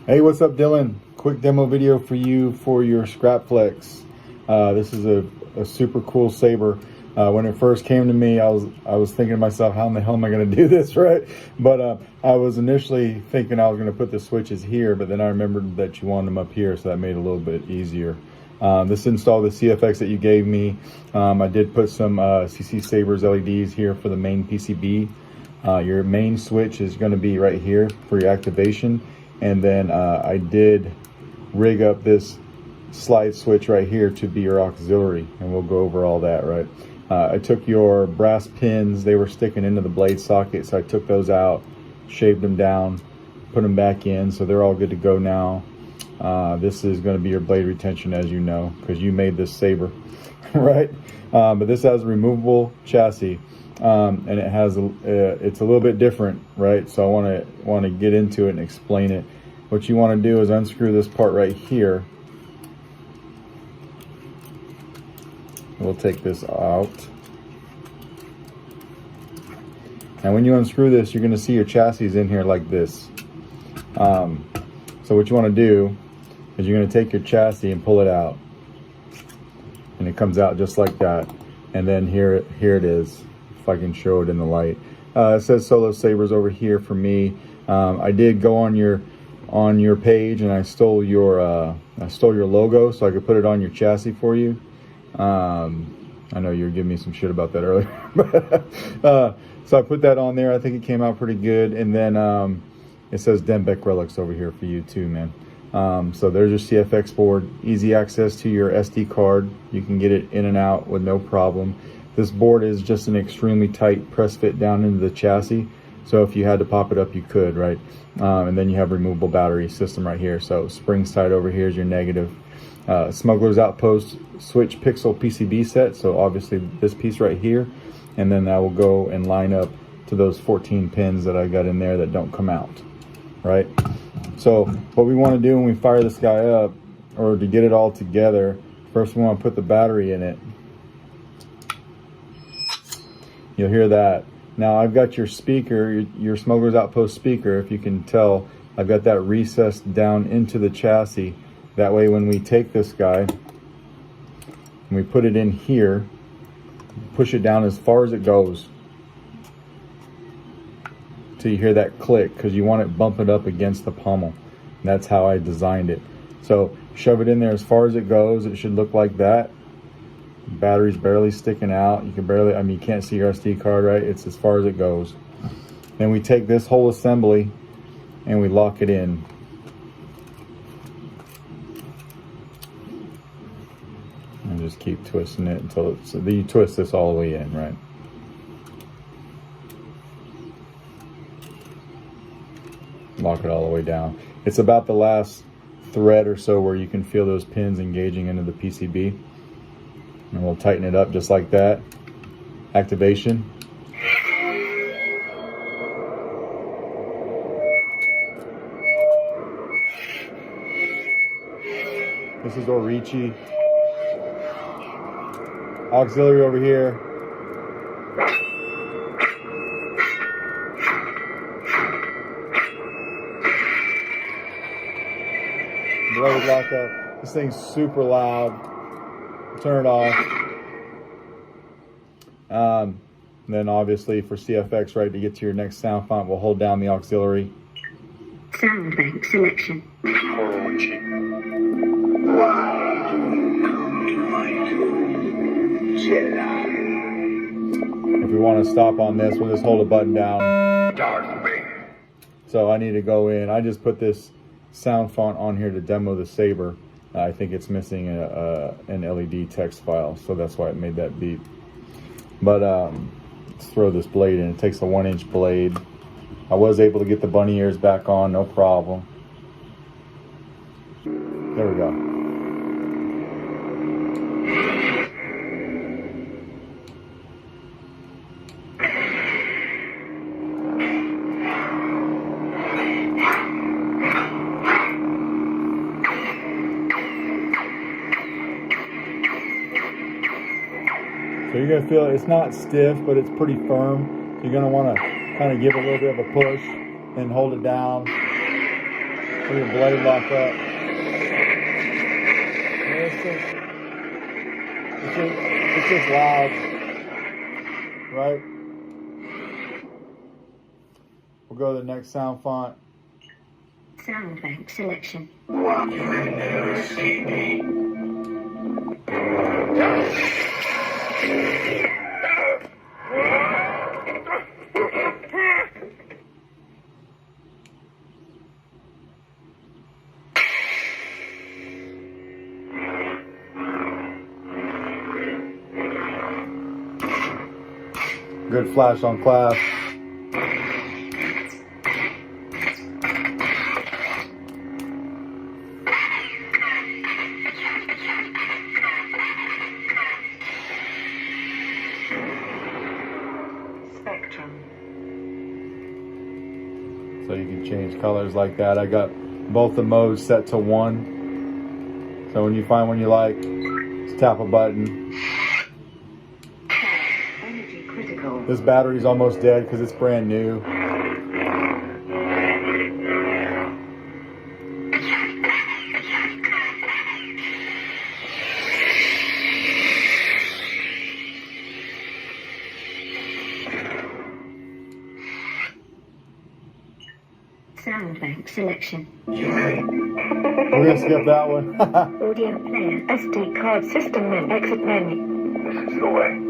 Hey, what's up, Dylan? Quick demo video for you for your Scrapflex. This is a super cool saber. When it first came to me, I was thinking to myself, how in the hell am I going to do this, right? But I was initially thinking I was going to put the switches here, but then I remembered that you wanted them up here, so that made it a little bit easier. This installed the CFX that you gave me. I did put some CC Sabers LEDs here for the main PCB. Your main switch is going to be right here for your activation. And then I did rig up this slide switch right here to be your auxiliary, and we'll go over all that, right? I took your brass pins, they were sticking into the blade socket, so I took those out, shaved them down, put them back in, so they're all good to go now. This is going to be your blade retention, as you know, because you made this saber, right? But this has a removable chassis. And it has it's a little bit different, right? So I want to get into it and explain it. What you want to do is unscrew this part right here. We'll take this out, and when you unscrew this, you're going to see your chassis in here like this. So what you want to do is you're going to take your chassis and pull it out, and it comes out just like that. And then here it is. I can show it in the light. It says Solo Sabers over here for me. I did go on your page and I stole your logo so I could put it on your chassis for you. I know you were giving me some shit about that earlier. So I put that on there. I think it came out pretty good. And then it says Dembeck Relics over here for you too, man. So there's your CFX board. Easy access to your SD card. You can get it in and out with no problem. This board is just an extremely tight press fit down into the chassis. So if you had to pop it up, you could, right? And then you have removable battery system right here. So spring side over here is your negative. Smuggler's Outpost switch pixel PCB set. So obviously this piece right here. And then that will go and line up to those 14 pins that I got in there that don't come out, right? So what we want to do when we fire this guy up, or to get it all together, first we want to put the battery in it. You'll hear that. Now I've got your speaker, your Smuggler's Outpost speaker. If you can tell, I've got that recessed down into the chassis. That way when we take this guy and we put it in here, push it down as far as it goes till you hear that click, because you want it bumping up against the pommel. And that's how I designed it. So shove it in there as far as it goes. It should look like that. Battery's barely sticking out. You can barely, I mean, you can't see your SD card, right? It's as far as it goes. Then we take this whole assembly and we lock it in. And just keep twisting it until it's, so you twist this all the way in, right? Lock it all the way down. It's about the last thread or so where you can feel those pins engaging into the PCB. And we'll tighten it up just like that. Activation. This is Orichi. Auxiliary over here. Blade lock up. This thing's super loud. Turn it off. Then obviously for CFX, right, to get to your next sound font, we'll hold down the auxiliary. Sound bank selection. Why do you come to my doom, Jedi? If we want to stop on this, we'll just hold a button down. Darth Vader. So I need to go in. I just put this sound font on here to demo the saber. I think it's missing an LED text file, so that's why it made that beep. But let's throw this blade in. It takes a 1-inch blade. I was able to get the bunny ears back on, no problem. There we go. So you're going to feel it's not stiff, but it's pretty firm. You're going to want to kind of give a little bit of a push and hold it down. for your blade lock up. It's just loud, right? We'll go to the next sound font. Sound bank selection. Walk you can never see me. Good flash on class. So you can change colors like that. I got both the modes set to 1. So when you find one you like, just tap a button. Energy critical. This battery's almost dead because it's brand new. Sound bank selection. We're gonna skip that one. Audio player. SD card system menu. Exit menu. This is the way.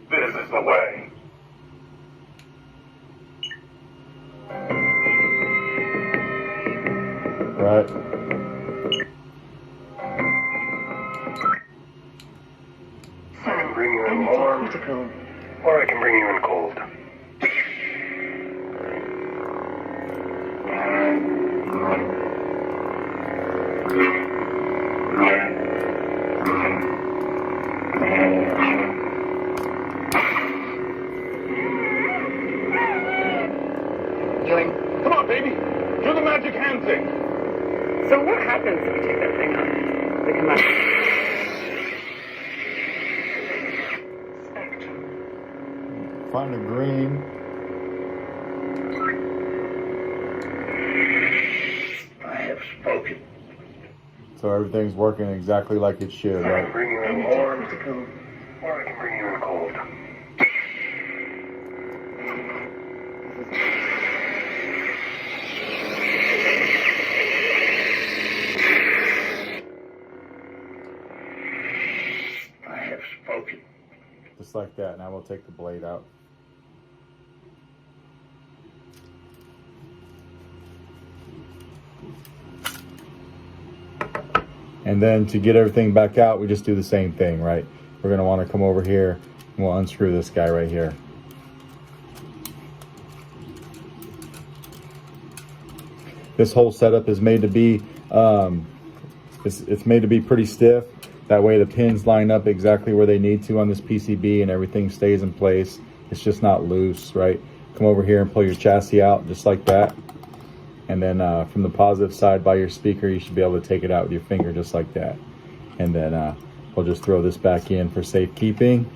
This is the way. Right. I can bring you in Energy warm, critical. or I can bring you in cold. You're in. Come on, baby. Do the magic hand thing. So what happens if you take that thing off? The command. Spectrum. Find a green. I have spoken. So everything's working exactly like it should, I right? can bring you in Energy warm, critical. or I can bring you in cold. I have spoken. Just like that. Now we'll take the blade out. And then to get everything back out, we just do the same thing, right? We're gonna wanna come over here and we'll unscrew this guy right here. This whole setup is made to be, it's made to be pretty stiff. That way the pins line up exactly where they need to on this PCB and everything stays in place. It's just not loose, right? Come over here and pull your chassis out just like that. And then from the positive side by your speaker, you should be able to take it out with your finger just like that. And then we'll just throw this back in for safekeeping.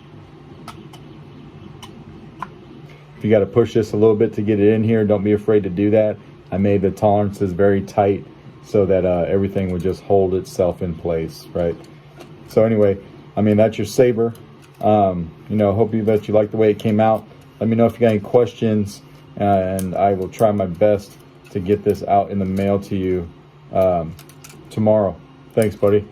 If you got to push this a little bit to get it in here, don't be afraid to do that. I made the tolerances very tight so that everything would just hold itself in place, right? So anyway, I mean, that's your saber. You know, hope that you like the way it came out. Let me know if you got any questions, and I will try my best to get this out in the mail to you tomorrow. Thanks, buddy.